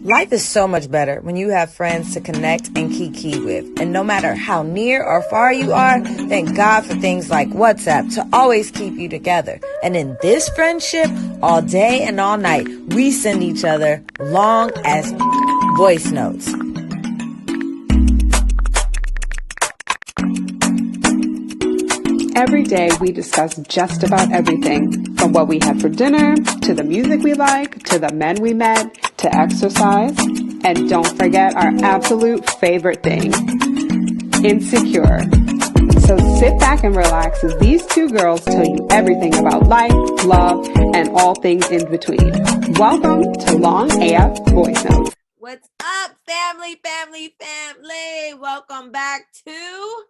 Life is so much better when you have friends to connect and kiki with. And no matter how near or far you are, thank God for things like WhatsApp to always keep you together. And in this friendship, all day and all night, we send each other long as voice notes. Every day we discuss just about everything, from what we had for dinner, to the music we like, to the men we met, to exercise, and don't forget our absolute favorite thing, Insecure. So sit back and relax as these two girls tell you everything about life, love, and all things in between. Welcome to Long AF Voice Notes. What's up, family? Welcome back to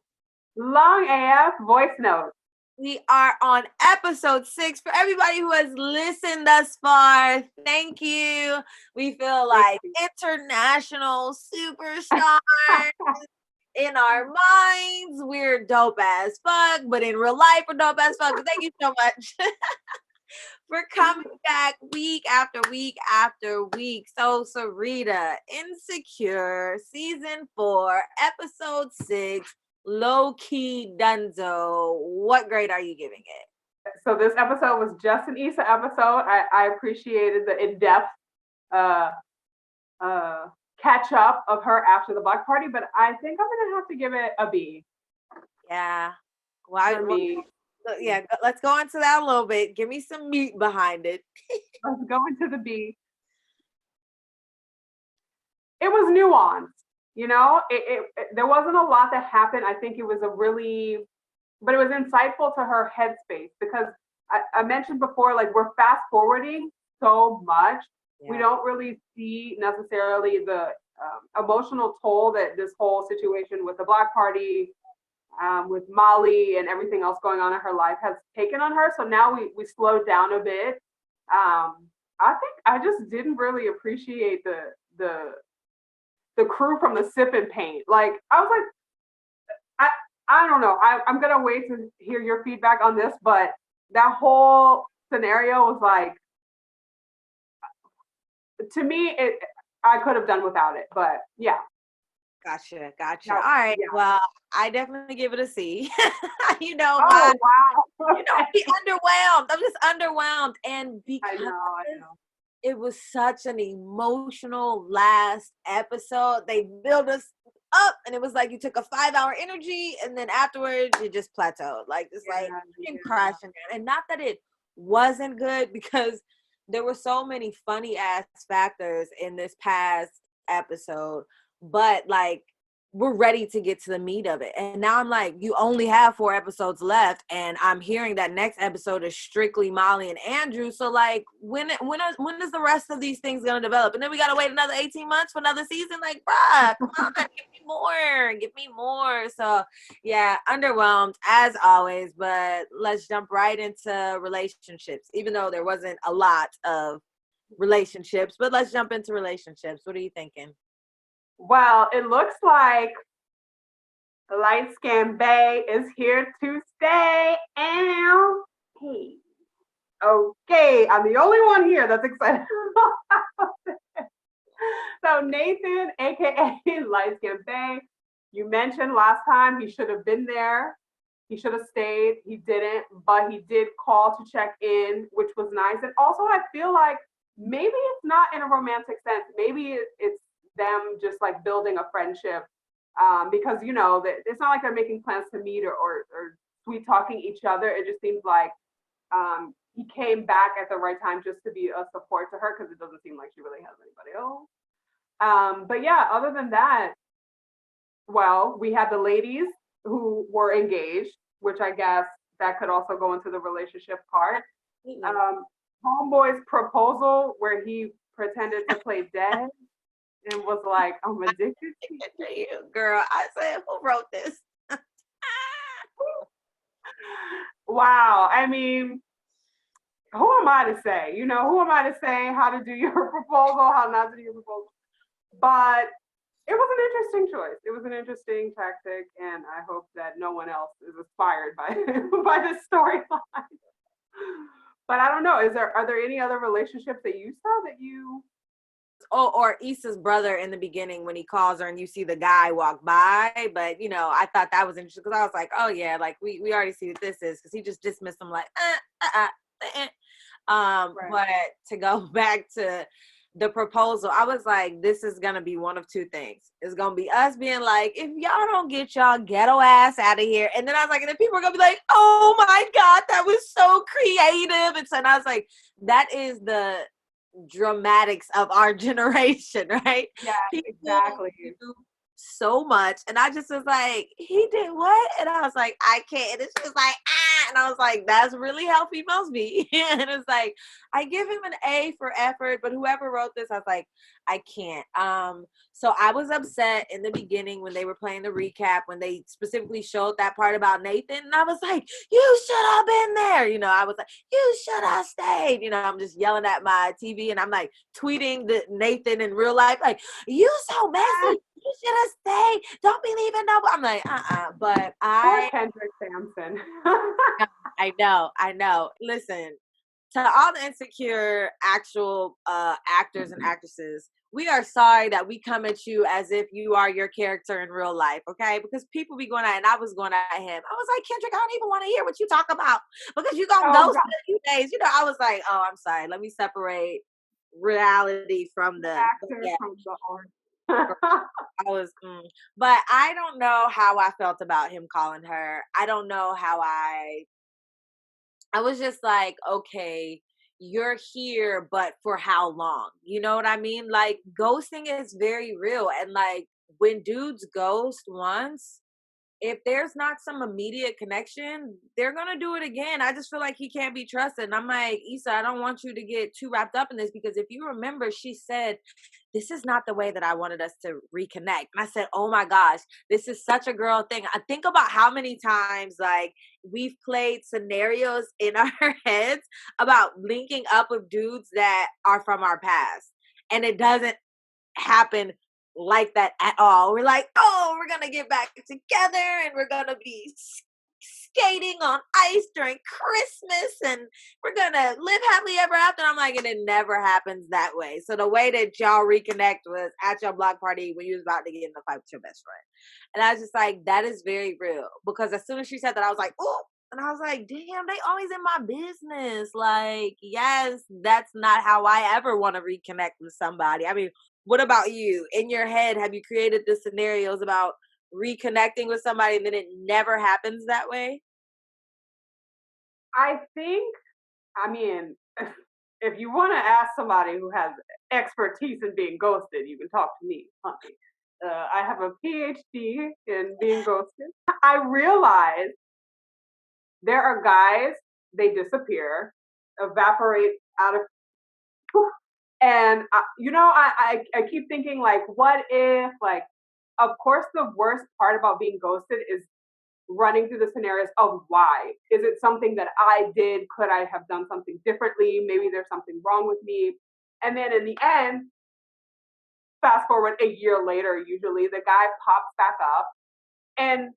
Long AF Voice Notes. We are on episode 6. For everybody who has listened thus far, thank you. We feel like international superstars. In our minds, we're dope as fuck, but in real life, we're dope as fuck. Thank you so much for coming back week after week after week. So, Sarita, Insecure, season 4, episode 6, Lowkey Done. What grade are you giving it? So this episode was just an Issa episode. I appreciated the in-depth catch up of her after the block party, but I think I'm gonna have to give it a B. Yeah. Yeah, let's go into that a little bit. Give me some meat behind it. Let's go into the B. It was nuanced, you know. There wasn't a lot that happened. I think it was but it was insightful to her headspace, because I mentioned before, like, we're fast forwarding so much. Yeah. We don't really see necessarily the emotional toll that this whole situation with the block party, with Molly and everything else going on in her life has taken on her. So now we slowed down a bit. I think I just didn't really appreciate the crew from the Sip and Paint. Like, I was like, I don't know. I'm gonna wait to hear your feedback on this, but that whole scenario was like, to me, I could have done without it, but yeah. Gotcha. All right. Yeah. Well, I definitely give it a C. Wow. You know, be underwhelmed. I'm just underwhelmed, and because I know. It was such an emotional last episode. They built us up, and it was like you took a 5-hour energy, and then afterwards you just plateaued. Like, it's crashing down. And not that it wasn't good, because there were so many funny ass factors in this past episode, but like, we're ready to get to the meat of it. And now I'm like, you only have 4 episodes left, and I'm hearing that next episode is strictly Molly and Andrew. So like, when is the rest of these things gonna develop? And then we gotta wait another 18 months for another season? Like, bruh, come on, give me more. So yeah, underwhelmed as always, but let's jump right into relationships, even though there wasn't a lot of relationships, but let's jump into relationships. What are you thinking? Well, it looks like Light Skin Bay is here to stay. And hey, okay, I'm the only one here that's excited. So Nathan, aka Light Skin Bay, you mentioned last time he should have been there. He should have stayed. He didn't, but he did call to check in, which was nice. And also, I feel like maybe it's not in a romantic sense. Maybe it's them just like building a friendship, because, you know, it's not like they're making plans to meet or sweet talking each other. It just seems like he came back at the right time just to be a support to her, because it doesn't seem like she really has anybody else. But yeah, other than that, well, we had the ladies who were engaged, which I guess that could also go into the relationship part. Homeboy's proposal, where he pretended to play dead and was like, I'm addicted to you. Girl, I said, who wrote this? Wow. I mean, who am I to say? You know, who am I to say how to do your proposal, how not to do your proposal? But it was an interesting choice. It was an interesting tactic, and I hope that no one else is inspired by this storyline. But I don't know. Are there any other relationships that you saw that you or Issa's brother in the beginning when he calls her and you see the guy walk by. But, you know, I thought that was interesting because I was like, oh, yeah, like we already see what this is because he just dismissed him like, Right. But to go back to the proposal, I was like, this is going to be one of two things. It's going to be us being like, if y'all don't get y'all ghetto ass out of here. And then I was like, and then people are going to be like, oh my God, that was so creative. And so and I was like, that is the dramatics of our generation, right? Yeah, People exactly. do so much. And I just was like, he did what? And I was like, I can't. And she was like, ah. And I was like, that's really how females be. And it's like, I give him an A for effort, but whoever wrote this, I was like, I can't. So I was upset in the beginning when they were playing the recap, when they specifically showed that part about Nathan. And I was like, you should have been there. You know, I was like, you should have stayed. You know, I'm just yelling at my TV and I'm like tweeting the Nathan in real life, like, you so messy. You should have stayed. Don't be leaving nobody. I'm like, But Poor Kendrick Sampson. I know. Listen, to all the insecure actual actors and actresses, we are sorry that we come at you as if you are your character in real life, okay? Because people be going at, and I was going at him. I was like, Kendrick, I don't even want to hear what you talk about because you gonna ghost in a few days. You know, I was like, oh, I'm sorry. Let me separate reality from the actor from the art. But I don't know how I felt about him calling her. I don't know how I was just like, okay, you're here, but for how long? You know what I mean? Like, ghosting is very real. And like, when dudes ghost once, if there's not some immediate connection, they're going to do it again. I just feel like he can't be trusted. And I'm like, Issa, I don't want you to get too wrapped up in this because if you remember, she said, this is not the way that I wanted us to reconnect. And I said, oh my gosh, this is such a girl thing. I think about how many times like we've played scenarios in our heads about linking up with dudes that are from our past. And it doesn't happen like that at all. We're like, oh, we're gonna get back together and we're gonna be skating on ice during Christmas and we're gonna live happily ever after. And I'm like, and it never happens that way. So the way that y'all reconnect was at your block party when you was about to get in a fight with your best friend. And I was just like, that is very real. Because as soon as she said that, I was like, oh. And I was like, damn, they always in my business. Like, yes, that's not how I ever want to reconnect with somebody. I mean, what about you? In your head, have you created the scenarios about reconnecting with somebody and then it never happens that way? I mean, if you want to ask somebody who has expertise in being ghosted, you can talk to me, honey. I have a PhD in being ghosted. I realize there are guys, they disappear, evaporate out of, and I keep thinking like, what if, like, of course the worst part about being ghosted is running through the scenarios of why. Is it something that I did? Could I have done something differently? Maybe there's something wrong with me. And then in the end, fast forward a year later, usually the guy pops back up and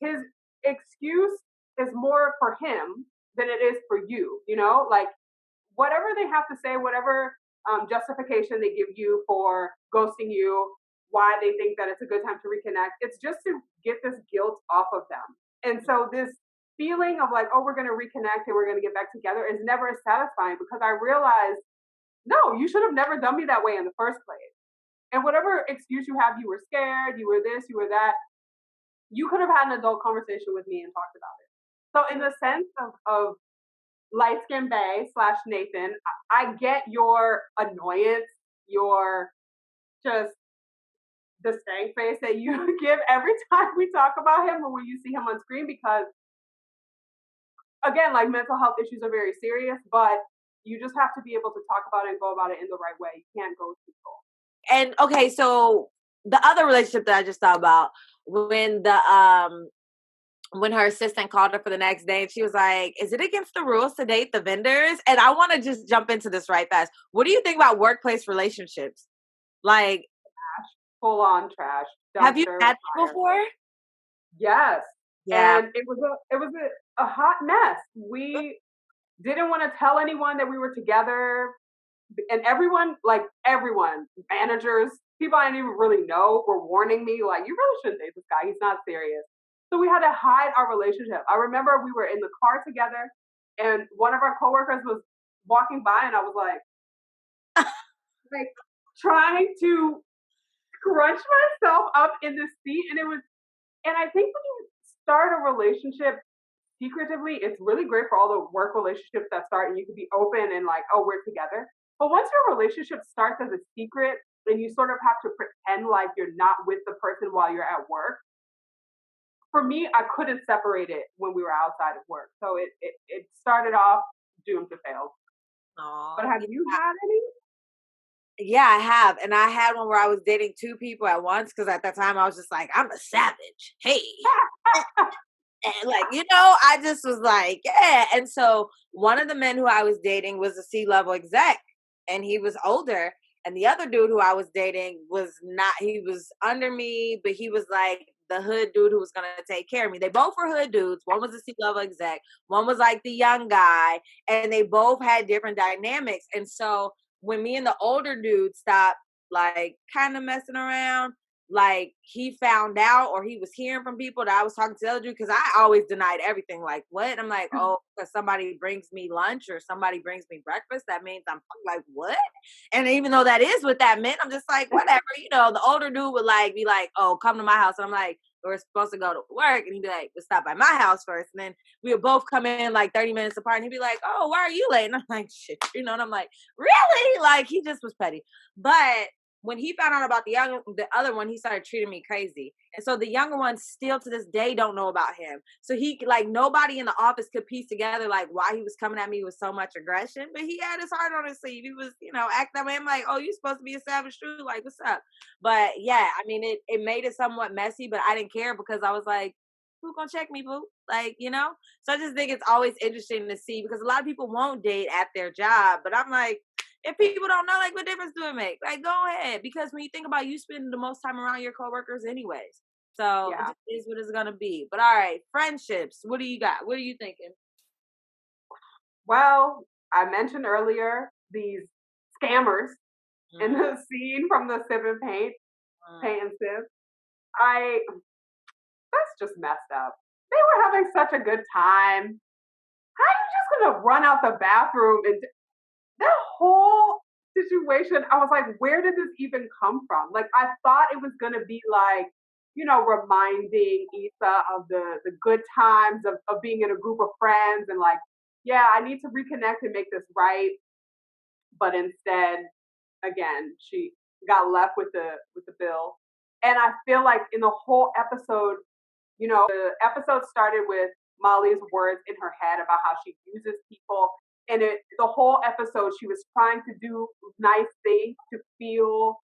his excuse is more for him than it is for you, you know? Like, whatever they have to say, whatever justification they give you for ghosting you, why they think that it's a good time to reconnect, it's just to get this guilt off of them. And so this feeling of like, oh, we're going to reconnect and we're going to get back together is never satisfying because I realized, no, you should have never done me that way in the first place. And whatever excuse you have, you were scared, you were this, you were that, you could have had an adult conversation with me and talked about it. So in the sense of light skin bae / Nathan, I get your annoyance, your just the stank face that you give every time we talk about him or when you see him on screen because, again, like mental health issues are very serious, but you just have to be able to talk about it and go about it in the right way. You can't go too full. And okay, so the other relationship that I just thought about when her assistant called her for the next day and she was like, is it against the rules to date the vendors? And I want to just jump into this right fast. What do you think about workplace relationships? Like, trash, full on trash. Have you had that before? Yes. Yeah. And it was a hot mess. We didn't want to tell anyone that we were together. and everyone, managers, people I didn't even really know were warning me, like, you really shouldn't date this guy. He's not serious. So we had to hide our relationship. I remember we were in the car together and one of our coworkers was walking by and I was like trying to crunch myself up in the seat. And I think when you start a relationship secretively, it's really great for all the work relationships that start and you can be open and like, oh, we're together. But once your relationship starts as a secret and you sort of have to pretend like you're not with the person while you're at work, for me, I couldn't separate it when we were outside of work. So it started off doomed to fail. Aww. But have you had any? Yeah, I have. And I had one where I was dating two people at once because at that time I was just like, I'm a savage. Hey. And like, I just was like, yeah. And so one of the men who I was dating was a C-level exec and he was older. And the other dude who I was dating was not, he was under me, but he was like the hood dude who was going to take care of me. They both were hood dudes. One was a C-level exec. One was like the young guy. And they both had different dynamics. And so when me and the older dude stopped like kind of messing around, like he found out or he was hearing from people that I was talking to the other dude because I always denied everything. Like, what? I'm like, oh, because somebody brings me lunch or somebody brings me breakfast, that means I'm like, what? And even though that is what that meant, I'm just like, whatever. The older dude would like be like, oh, come to my house. And I'm like, we're supposed to go to work. And he'd be like, we'll stop by my house first. And then we would both come in like 30 minutes apart. And he'd be like, oh, why are you late? And I'm like, shit, and I'm like, really? Like, he just was petty. But when he found out about the other one, he started treating me crazy. And so the younger one still to this day don't know about him. So he like nobody in the office could piece together like why he was coming at me with so much aggression. But he had his heart on his sleeve. He was, acting that way. I'm like, oh, you supposed to be a savage too? Like, what's up? But yeah, I mean it made it somewhat messy, but I didn't care because I was like, who gonna check me, boo? Like, So I just think it's always interesting to see because a lot of people won't date at their job, but I'm like, if people don't know, like, what difference do it make? Like, go ahead. Because when you think about it, you spend the most time around your coworkers anyways. So it just is what it's going to be. But all right, friendships. What do you got? What are you thinking? Well, I mentioned earlier these scammers in the scene from the Sip and Paint and Sip. That's just messed up. They were having such a good time. How are you just going to run out the bathroom and that whole situation, I was like, where did this even come from? Like, I thought it was going to be like, reminding Issa of the good times of being in a group of friends and like, yeah, I need to reconnect and make this right. But instead, again, she got left with the bill. And I feel like in the whole episode, the episode started with Molly's words in her head about how she uses people. And the whole episode, she was trying to do nice things to feel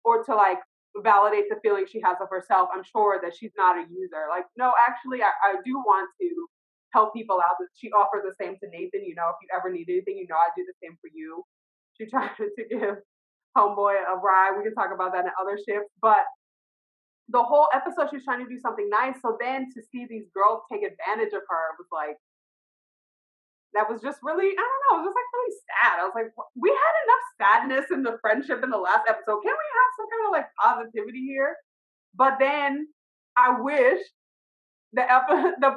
or to like validate the feeling she has of herself. I'm sure that she's not a user. Like, no, actually, I do want to help people out. She offered the same to Nathan. If you ever need anything, I do the same for you. She tried to give Homeboy a ride. We can talk about that in other shifts. But the whole episode, she was trying to do something nice. So then to see these girls take advantage of her was like, that was just really, I don't know, it was just like really sad. I was like, we had enough sadness in the friendship in the last episode. Can we have some kind of like positivity here? But then I wish the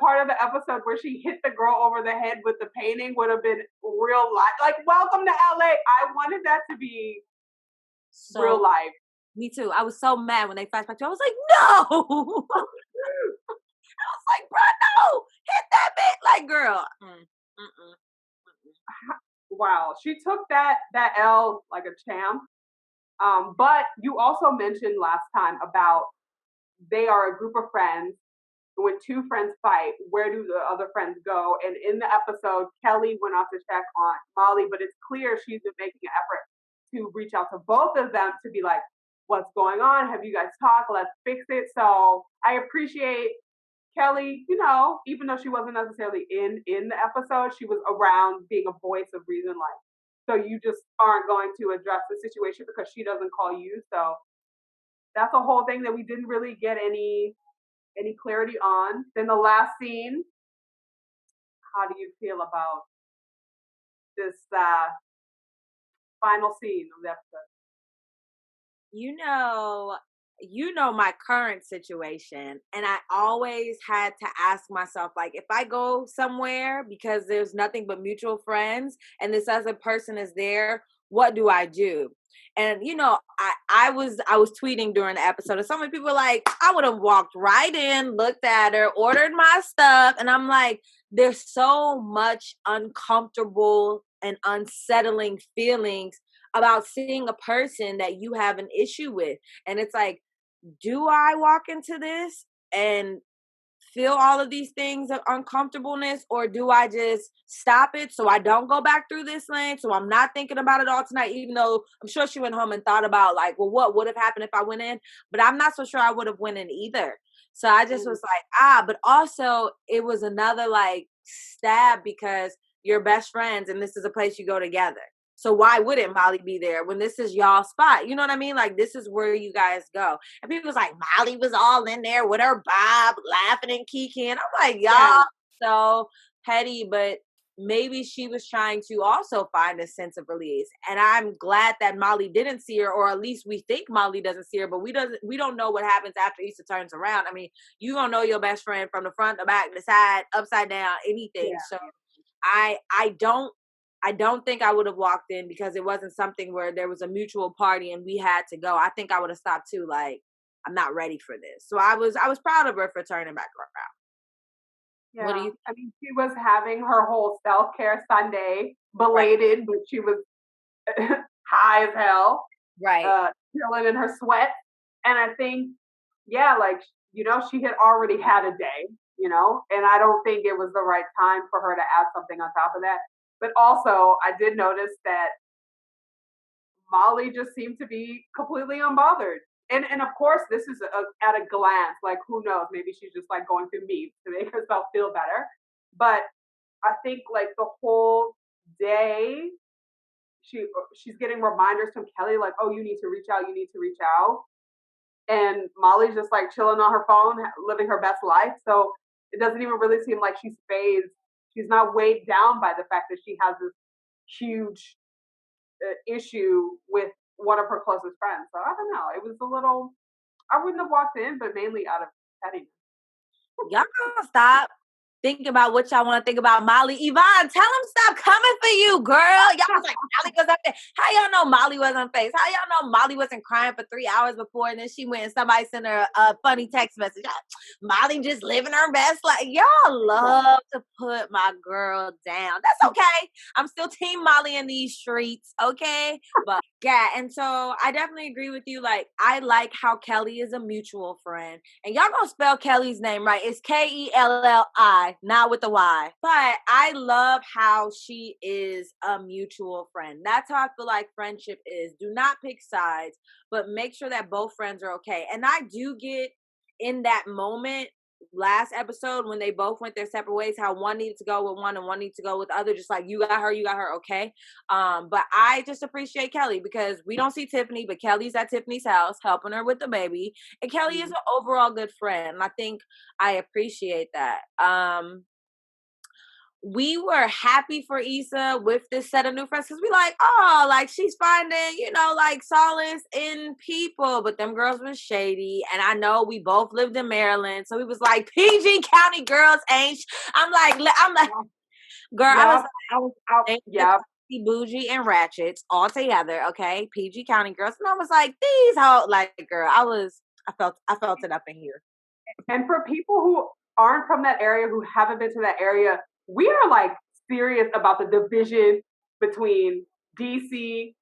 part of the episode where she hit the girl over the head with the painting would have been real life. Like, welcome to LA. I wanted that to be real life. Me too. I was so mad when they flashed back to. I was like, no. I was like, bro, no, hit that bitch, like, girl. Wow, she took that L like a champ. But you also mentioned last time about they are a group of friends. When two friends fight, where do the other friends go? And in the episode, Kelly went off to check on Molly, but it's clear she's been making an effort to reach out to both of them to be like, what's going on? Have you guys talked? Let's fix it. So I appreciate Kelly, even though she wasn't necessarily in the episode, she was around being a voice of reason. Like, so you just aren't going to address the situation because she doesn't call you. So that's a whole thing that we didn't really get any clarity on. Then the last scene, how do you feel about this final scene of the episode? You know my current situation, and I always had to ask myself, like, if I go somewhere because there's nothing but mutual friends and this other person is there, what do I do? And I was tweeting during the episode, and so many people were like, I would have walked right in, looked at her, ordered my stuff, and I'm like, there's so much uncomfortable and unsettling feelings about seeing a person that you have an issue with. And it's like, do I walk into this and feel all of these things of uncomfortableness, or do I just stop it so I don't go back through this lane, so I'm not thinking about it all tonight, even though I'm sure she went home and thought about, like, well, what would have happened if I went in? But I'm not so sure I would have went in either. So I just was like, but also it was another like stab, because you're best friends and this is a place you go together. So why wouldn't Molly be there when this is y'all spot? You know what I mean? Like, this is where you guys go. And people was like, Molly was all in there with her bob, laughing and kicking. I'm like, y'all so petty, but maybe she was trying to also find a sense of release. And I'm glad that Molly didn't see her, or at least we think Molly doesn't see her, but we don't know what happens after Issa turns around. I mean, you gonna know your best friend from the front, the back, the side, upside down, anything. Yeah. So I don't think I would have walked in, because it wasn't something where there was a mutual party and we had to go. I think I would have stopped too. Like, I'm not ready for this. So I was proud of her for turning back around. Yeah. What do you? I mean, she was having her whole self-care Sunday, belated, right, but she was high as hell, right? Chilling in her sweat. And I think, yeah, like, she had already had a day, and I don't think it was the right time for her to add something on top of that. But also, I did notice that Molly just seemed to be completely unbothered. And of course, this is at a glance. Like, who knows? Maybe she's just like going through memes to make herself feel better. But I think like the whole day, she's getting reminders from Kelly, like, oh, you need to reach out. You need to reach out. And Molly's just like chilling on her phone, living her best life. So it doesn't even really seem like she's phased. She's not weighed down by the fact that she has this huge issue with one of her closest friends. So I don't know. It was a little, I wouldn't have walked in, but mainly out of pettiness. Y'all gonna stop thinking about what y'all want to think about Molly. Yvonne, tell them stop coming for you, girl. Y'all was like, Molly was up there. How y'all know Molly wasn't face? How y'all know Molly wasn't crying for 3 hours before, and then she went and somebody sent her a funny text message? Molly just living her best life. Y'all love to put my girl down. That's okay. I'm still team Molly in these streets, okay? But yeah, and so I definitely agree with you. Like, I like how Kelly is a mutual friend. And y'all gonna spell Kelly's name right. It's Kelli, not with the Y. But I love how she is a mutual friend. That's how I feel like friendship is. Do not pick sides, but make sure that both friends are okay. And I do get in that moment last episode when they both went their separate ways, how one needed to go with one and one needed to go with the other, just like you got her, okay. But I just appreciate Kelly, because we don't see Tiffany, but Kelly's at Tiffany's house helping her with the baby, and Kelly is an overall good friend, and I think I appreciate that. We were happy for Issa with this set of new friends, because we like, oh, like she's finding, like solace in people. But them girls was shady. And I know we both lived in Maryland. So we was like, PG County girls ain't. I'm like, girl, I was out. Bougie and ratchets all together. Okay. PG County girls. And I was like, these hoes, like, girl, I felt it up in here. And for people who aren't from that area, who haven't been to that area, we are like serious about the division between DC,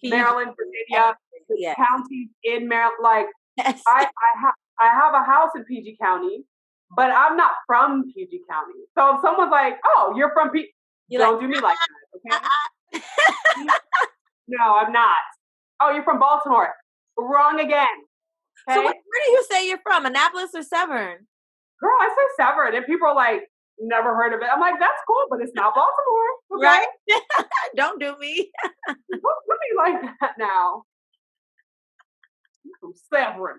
Maryland, Virginia, the counties in Maryland. Like, I have a house in PG County, but I'm not from PG County. So if someone's like, "Oh, you're from PG," don't do me like that, okay? No, I'm not. Oh, you're from Baltimore. Wrong again. Okay? So where do you say you're from? Annapolis or Severn? Girl, I say Severn, and people are like, never heard of it. I'm like, that's cool, but it's not Baltimore. Okay? Right? Don't do me. Don't do me like that now. I'm Severn.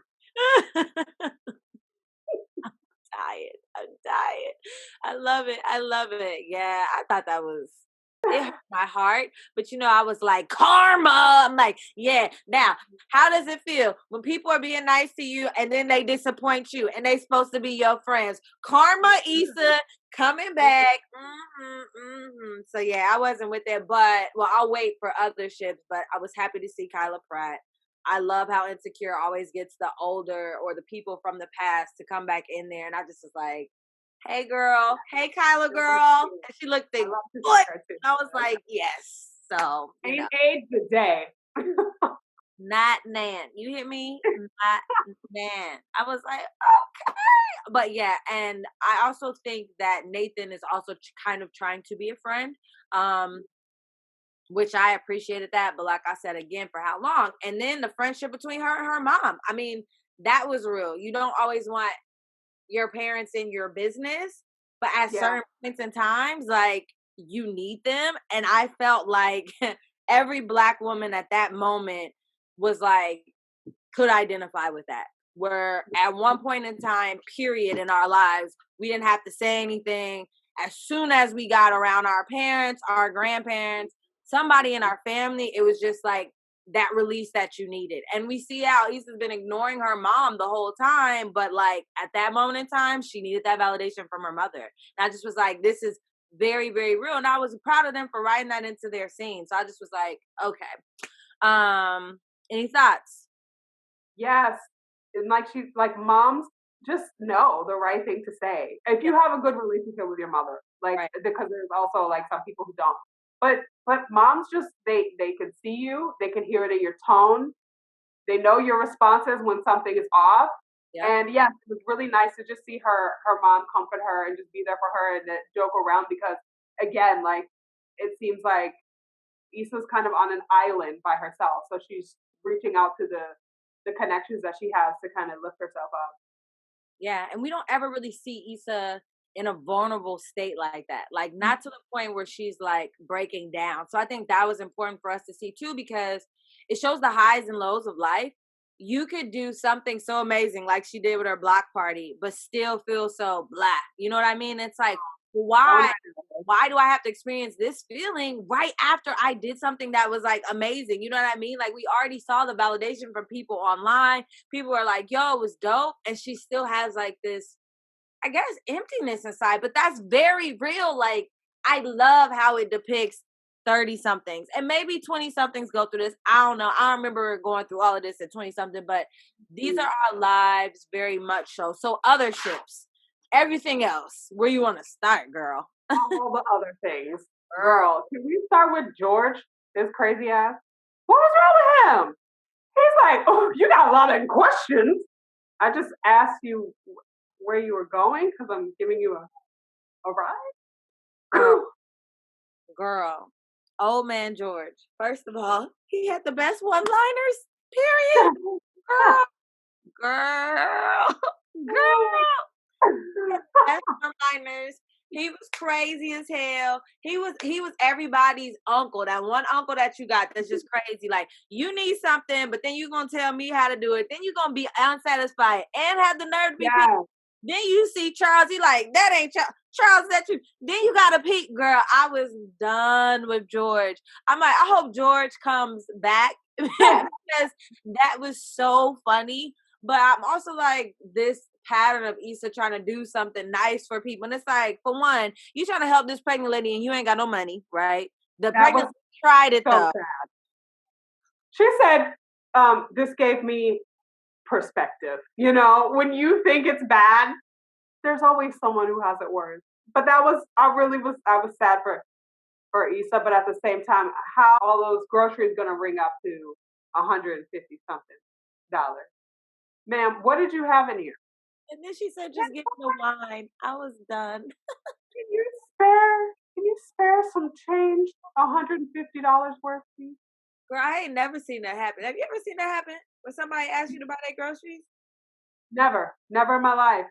I'm dying. I love it. Yeah, I thought that was it hurt my heart. But I was like, karma. I'm like, yeah. Now, how does it feel when people are being nice to you and then they disappoint you and they supposed to be your friends? Karma, Issa, coming back. So yeah, I wasn't with it, but I'll wait for other ships. But I was happy to see Kyla Pratt. I love how Insecure always gets the older or the people from the past to come back in there, and I just was like, hey girl, hey Kyla girl. And she looked the foot. I was like, yes. So, Ain't age the day. Not Nan. You hear me? Not Nan. I was like, okay. But yeah, and I also think that Nathan is also kind of trying to be a friend. Which I appreciated that, but like I said again, for how long? And then the friendship between her and her mom. I mean, that was real. You don't always want your parents in your business, but at certain points in times, like, you need them. And I felt like every Black woman at that moment was like, could identify with that. Where at one point in time, period, in our lives, we didn't have to say anything. As soon as we got around our parents, our grandparents, somebody in our family, it was just like that release that you needed. And we see how Issa's been ignoring her mom the whole time, but like at that moment in time, she needed that validation from her mother. And I just was like, this is very, very real. And I was proud of them for writing that into their scene. So I just was like, okay. Any thoughts? Yes. And like moms just know the right thing to say. If you have a good relationship with your mother, like, because there's also like some people who don't. But moms just, they can see you, they can hear it in your tone, they know your responses when something is off. Yep. And yes, it was really nice to just see her mom comfort her and just be there for her and joke around, because again, like, it seems like Issa's kind of on an island by herself. So she's reaching out to the connections that she has to kind of lift herself up. Yeah, and we don't ever really see Issa in a vulnerable state like that. Like, not to the point where she's like breaking down. So I think that was important for us to see too, because it shows the highs and lows of life. You could do something so amazing like she did with her block party, but still feel so blah. You know what I mean? It's like, why do I have to experience this feeling right after I did something that was like amazing? You know what I mean? Like, we already saw the validation from people online. People are like, yo, it was dope. And she still has like this, I guess, emptiness inside, but that's very real. Like, I love how it depicts 30 somethings and maybe 20 somethings go through this. I don't know. I don't remember going through all of this at 20 something, but these are our lives very much so. So other ships, everything else, where you want to start, girl? All the other things. Girl, can we start with George, his crazy ass? What was wrong with him? He's like, oh, you got a lot of questions. I just asked you where you were going because I'm giving you a ride. Girl, old man George. First of all, he had the best one-liners, period. Girl. Best one-liners. He was crazy as hell. He was everybody's uncle. That one uncle that you got that's just crazy. Like, you need something, but then you're going to tell me how to do it. Then you're going to be unsatisfied and have the nerve to be picked. Then you see Charles. He like, that ain't Charles, that you. Then you got to peek. Girl, I was done with George. I'm like, I hope George comes back because that was so funny. But I'm also like, this pattern of Issa trying to do something nice for people. And it's like, for one, you trying to help this pregnant lady and you ain't got no money, right? The pregnant tried it, so though. Sad. She said, this gave me perspective. You know, when you think it's bad, there's always someone who has it worse. But I was sad for Issa, but at the same time, how all those groceries gonna ring up to $150 something. Ma'am, what did you have in here? And then she said, just give me the wine. I was done. Can you spare some change? $150 worth, please? Girl, I ain't never seen that happen. Have you ever seen that happen? When somebody asks you to buy their groceries? Never in my life.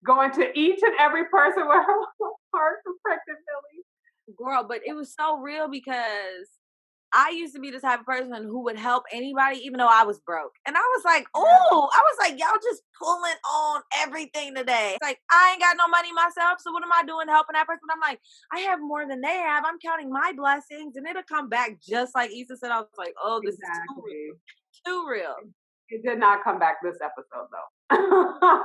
Going to each and every person with her heart for pregnant Billy. Girl, but it was so real because I used to be the type of person who would help anybody, even though I was broke. And I was like, oh, I was like, y'all just pulling on everything today. It's like, I ain't got no money myself. So what am I doing helping that person? I'm like, I have more than they have. I'm counting my blessings and it'll come back just like Issa said. I was like, oh, this is too real. It did not come back this episode though.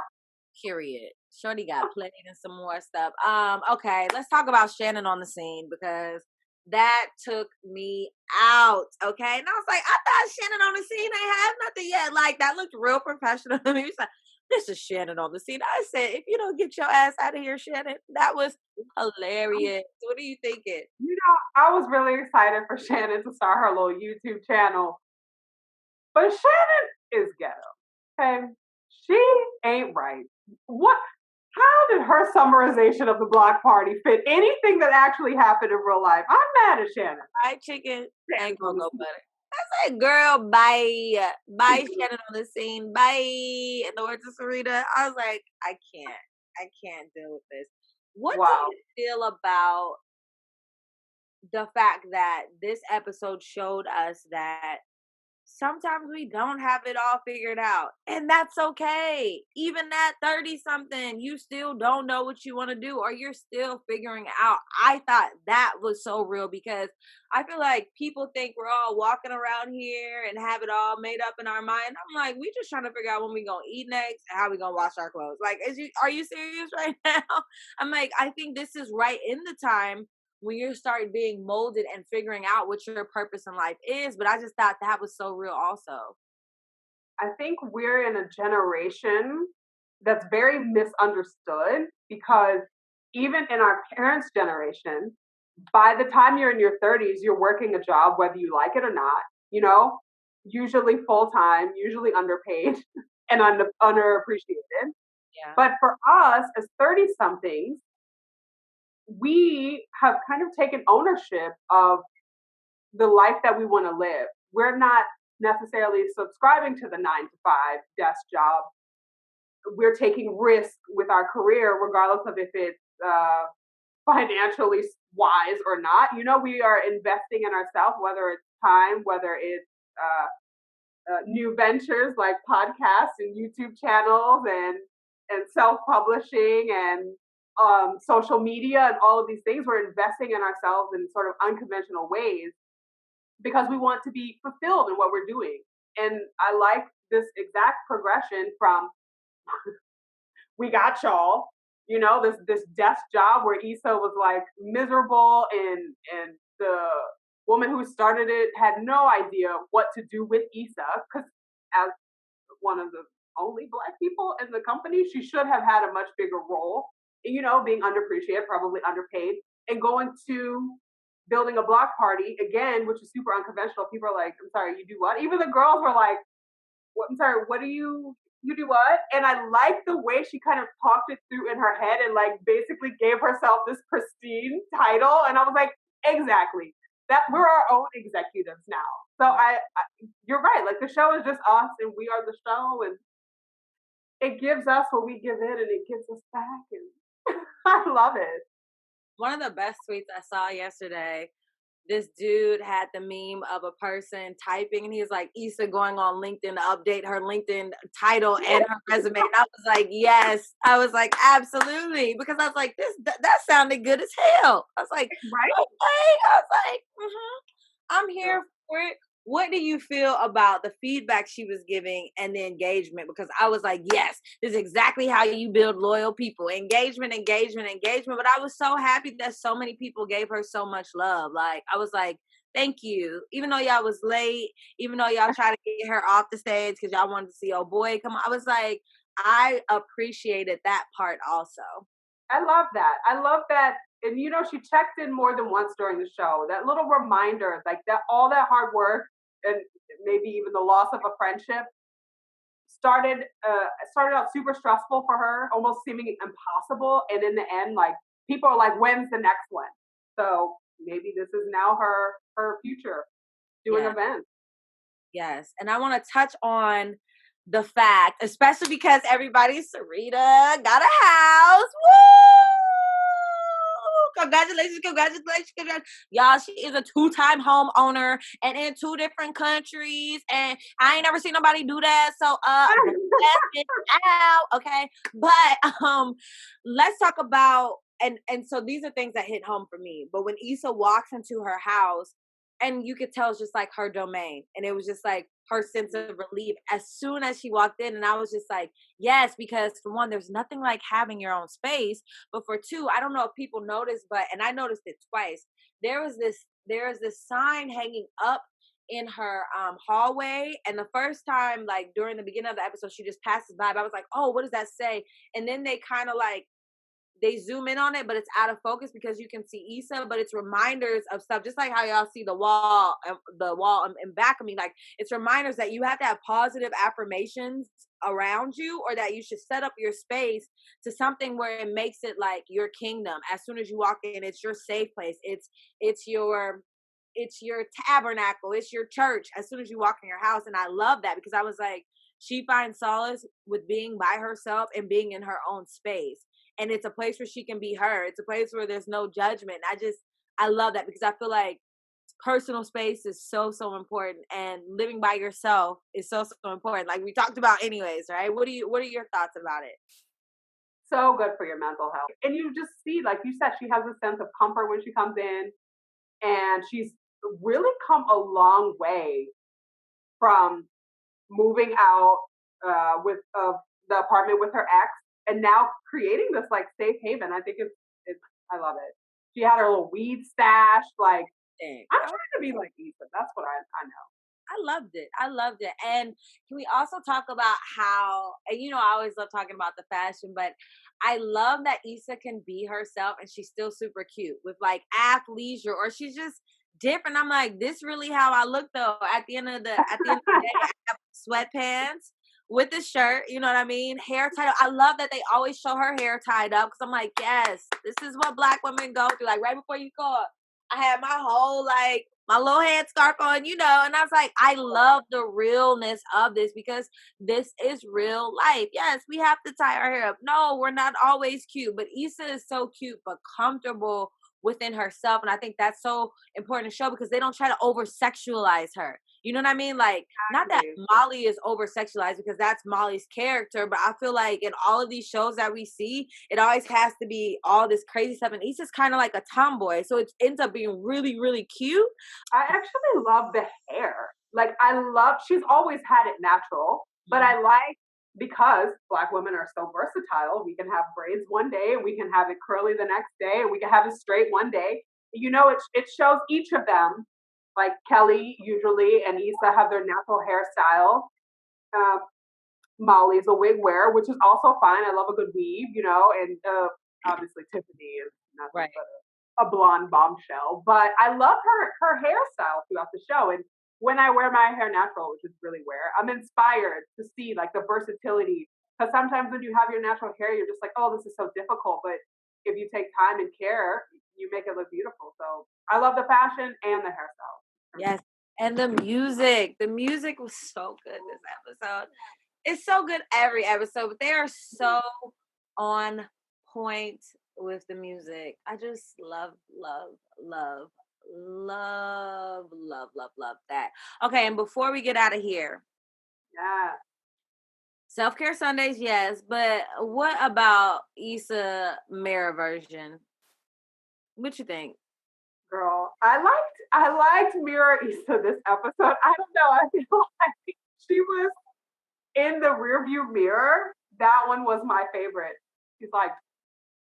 Period. Shorty got played and some more stuff. Okay, let's talk about Shannon on the scene because that took me out. Okay. And I was like, I thought Shannon on the scene ain't have nothing yet. Like, that looked real professional to me. Like, this is Shannon on the scene. I said, if you don't get your ass out of here, Shannon, that was hilarious. What are you thinking? You know, I was really excited for Shannon to start her little YouTube channel. But Shannon is ghetto. Okay. She ain't right. What? How did her summarization of the block party fit anything that actually happened in real life? I'm mad at Shannon. Fried chicken and cocoa butter. I said, girl, bye. Bye, Shannon on the scene. Bye. In the words of Sarita, I was like, I can't deal with this. What do you feel about the fact that this episode showed us that sometimes we don't have it all figured out, and that's okay. Even at 30-something, you still don't know what you want to do, or you're still figuring it out. I thought that was so real because I feel like people think we're all walking around here and have it all made up in our mind. I'm like, we just trying to figure out when we gonna eat next and how we gonna wash our clothes. Like, are you serious right now? I'm like, I think this is right in the time when you start being molded and figuring out what your purpose in life is. But I just thought that was so real also. I think we're in a generation that's very misunderstood because even in our parents' generation, by the time you're in your 30s, you're working a job, whether you like it or not, you know, usually full-time, usually underpaid and underappreciated. Yeah. But for us as 30-somethings, we have kind of taken ownership of the life that we want to live. We're not necessarily subscribing to the 9-to-5 desk job. We're taking risk with our career, regardless of if it's financially wise or not. You know, we are investing in ourselves, whether it's time, whether it's new ventures like podcasts and YouTube channels and self-publishing and social media and all of these things. We're investing in ourselves in sort of unconventional ways because we want to be fulfilled in what we're doing. And I like this exact progression from we got y'all, you know, this desk job where Issa was like miserable and the woman who started it had no idea what to do with Issa because as one of the only Black people in the company, she should have had a much bigger role. You know, being underappreciated, probably underpaid, and going to building a block party again, which is super unconventional. People are like, I'm sorry, you do what? Even the girls were like, what, I'm sorry, what do you do what? And I like the way she kind of talked it through in her head and like basically gave herself this pristine title. And I was like, exactly. That we're our own executives now. So I you're right. Like the show is just us and we are the show and it gives us what we give it and it gives us back and I love it. One of the best tweets I saw yesterday, this dude had the meme of a person typing and he was like, Issa going on LinkedIn to update her LinkedIn title and her resume. And I was like, yes. I was like, absolutely. Because I was like, that sounded good as hell. I was like, right? Okay. I was like, I'm here for it. What do you feel about the feedback she was giving and the engagement? Because I was like, yes, this is exactly how you build loyal people. Engagement. But I was so happy that so many people gave her so much love. Like, I was like, thank you. Even though y'all was late, even though y'all tried to get her off the stage because y'all wanted to see your boy come on. I was like, I appreciated that part also. I love that. And, you know, she checked in more than once during the show. That little reminder, like that, all that hard work and maybe even the loss of a friendship started out super stressful for her, almost seeming impossible. And in the end, like people are like, when's the next one? So maybe this is now her future doing events. Yes. And I want to touch on the fact, especially because everybody's Sarita got a house. Woo! Congratulations. Y'all, she is a 2-time homeowner and in 2 different countries. And I ain't never seen nobody do that. So blast it out. Okay. But let's talk about and so these are things that hit home for me. But when Issa walks into her house, and you could tell it's just like her domain. And it was just like her sense of relief as soon as she walked in. And I was just like, yes, because for one, there's nothing like having your own space. But for two, I don't know if people noticed, and I noticed it twice. There is this sign hanging up in her hallway. And the first time, like during the beginning of the episode, she just passes by. But I was like, oh, what does that say? And then they kind of like, they zoom in on it, but it's out of focus because you can see Issa, but it's reminders of stuff, just like how y'all see the wall in back of me. Like, it's reminders that you have to have positive affirmations around you, or that you should set up your space to something where it makes it like your kingdom. As soon as you walk in, it's your safe place. It's your tabernacle. It's your church as soon as you walk in your house. And I love that because I was like, she finds solace with being by herself and being in her own space. And it's a place where she can be her. It's a place where there's no judgment. I love that because I feel like personal space is so, so important. And living by yourself is so, so important. Like we talked about anyways, right? What are your thoughts about it? So good for your mental health. And you just see, like you said, she has a sense of comfort when she comes in. And she's really come a long way from moving out with the apartment with her ex, and now creating this like safe haven. I think it's I love it. She had her little weed stash. Like, I'm trying to be like Issa. That's what I know. I loved it. And can we also talk about how, and I always love talking about the fashion, but I love that Issa can be herself and she's still super cute with like athleisure, or she's just different. I'm like, this really how I look though. At the end of the day, I have sweatpants with the shirt, you know what I mean? Hair tied up. I love that they always show her hair tied up because I'm like, yes, this is what Black women go through. Like right before you call, I had my whole like my little headscarf on, and I was like, I love the realness of this because this is real life. Yes, we have to tie our hair up. No, we're not always cute, but Issa is so cute but comfortable within herself, and I think that's so important to show because they don't try to over sexualize her. You know what I mean? Like, not that Molly is over sexualized because that's Molly's character, but I feel like in all of these shows that we see, it always has to be all this crazy stuff. And Issa's kind of like a tomboy, so it ends up being really, really cute. I actually love the hair. Like, she's always had it natural, but I like, because Black women are so versatile, we can have braids one day and we can have it curly the next day and we can have it straight one day. It shows each of them. Like Kelly usually and Issa have their natural hairstyle. Molly's a wig wearer, which is also fine. I love a good weave, and obviously Tiffany is nothing but a blonde bombshell. But I love her hairstyle throughout the show. And when I wear my hair natural, which is really rare, I'm inspired to see like the versatility. Because sometimes when you have your natural hair, you're just like, oh, this is so difficult. But if you take time and care, you make it look beautiful. So I love the fashion and the hairstyle. Yes. And the music was so good this episode. It's so good every episode, but they are so on point with the music. I just love that. Okay, and before we get out of here. Yeah. Self-care Sundays, yes, but what about Issa Mara version? What you think? Girl, I liked Mira Issa this episode. I don't know. I feel like she was in the rearview mirror. That one was my favorite. She's like,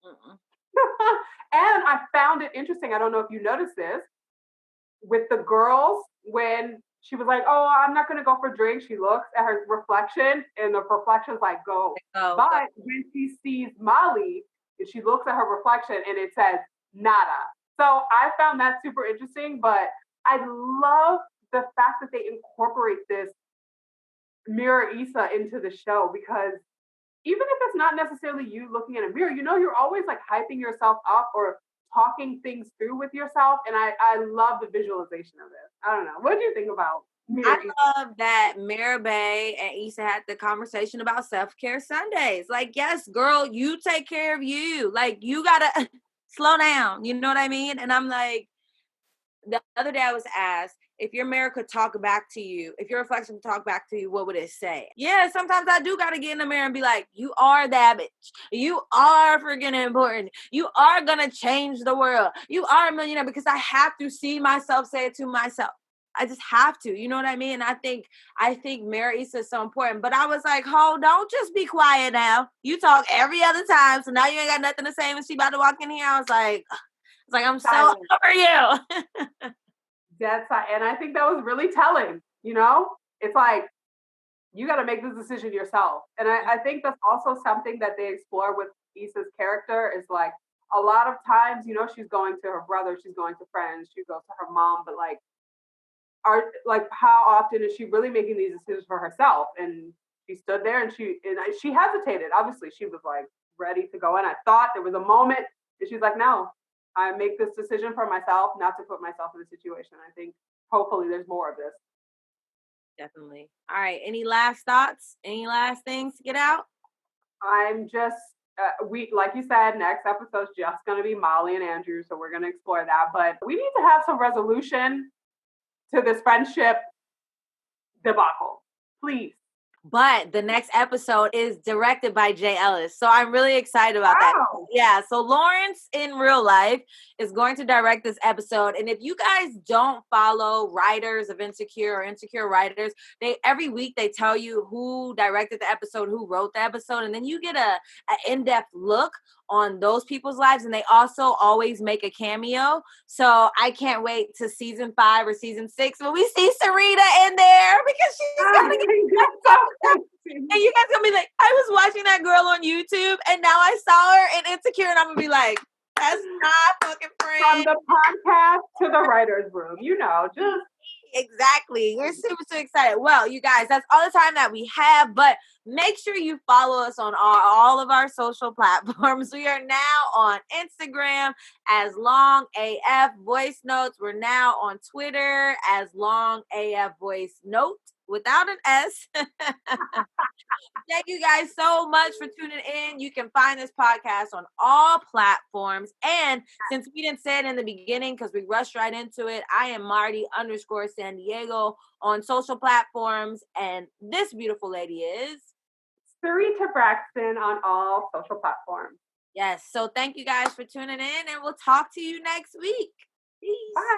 and I found it interesting. I don't know if you noticed this with the girls when she was like, "Oh, I'm not going to go for drinks." She looks at her reflection, and the reflection's like, "Go." But when she sees Molly, and she looks at her reflection, and it says, "Nada." So I found that super interesting, but I love the fact that they incorporate this mirror Issa into the show, because even if it's not necessarily you looking in a mirror, you're always like hyping yourself up or talking things through with yourself. And I love the visualization of this. I don't know. What do you think about Mirror Issa? I love that Mirabay and Issa had the conversation about self-care Sundays. Like, yes, girl, you take care of you. Like, you gotta slow down. You know what I mean? And I'm like, the other day I was asked, if your mirror could talk back to you, if your reflection could talk back to you, what would it say? Yeah, sometimes I do got to get in the mirror and be like, you are that bitch. You are freaking important. You are going to change the world. You are a millionaire, because I have to see myself say it to myself. I just have to, you know what I mean? I think Mirror Issa is so important. But I was like, don't just be quiet now. You talk every other time, so now you ain't got nothing to say when she about to walk in here. I was like, I'm so over you. That's and I think that was really telling. You know, it's like you got to make this decision yourself. And I think that's also something that they explore with Issa's character is like a lot of times, you know, she's going to her brother, she's going to friends, she goes to her mom, but like, how often is she really making these decisions for herself? And she stood there and she hesitated. Obviously, she was like ready to go in. I thought there was a moment, and she's like, "No, I make this decision for myself, not to put myself in a situation." I think hopefully there's more of this. Definitely. All right. Any last thoughts? Any last things to get out? I'm just like you said, next episode's just going to be Molly and Andrew, so we're going to explore that. But we need to have some resolution to this friendship debacle, please. But the next episode is directed by Jay Ellis. So I'm really excited about that. Yeah. So Lawrence in real life is going to direct this episode. And if you guys don't follow writers of Insecure or Insecure writers, every week they tell you who directed the episode, who wrote the episode. And then you get an in-depth look on those people's lives. And they also always make a cameo. So I can't wait to season 5 or season 6 when we see Sarita in there, because she's going to get and you guys gonna be like, I was watching that girl on YouTube and now I saw her in Insecure, and I'm gonna be like, that's not fucking friend. From the podcast to the writer's room, you know, just exactly. We're super excited. Well, you guys, that's all the time that we have, but make sure you follow us on all of our social platforms. We are now on Instagram as Long AF Voice Notes. We're now on Twitter as Long AF Voice Note without an S. Thank you guys so much for tuning in. You can find this podcast on all platforms. And since we didn't say it in the beginning because we rushed right into it, I am Marty_San Diego on social platforms. And this beautiful lady is Sarita Braxton on all social platforms. Yes. So thank you guys for tuning in, and we'll talk to you next week. Peace. Bye.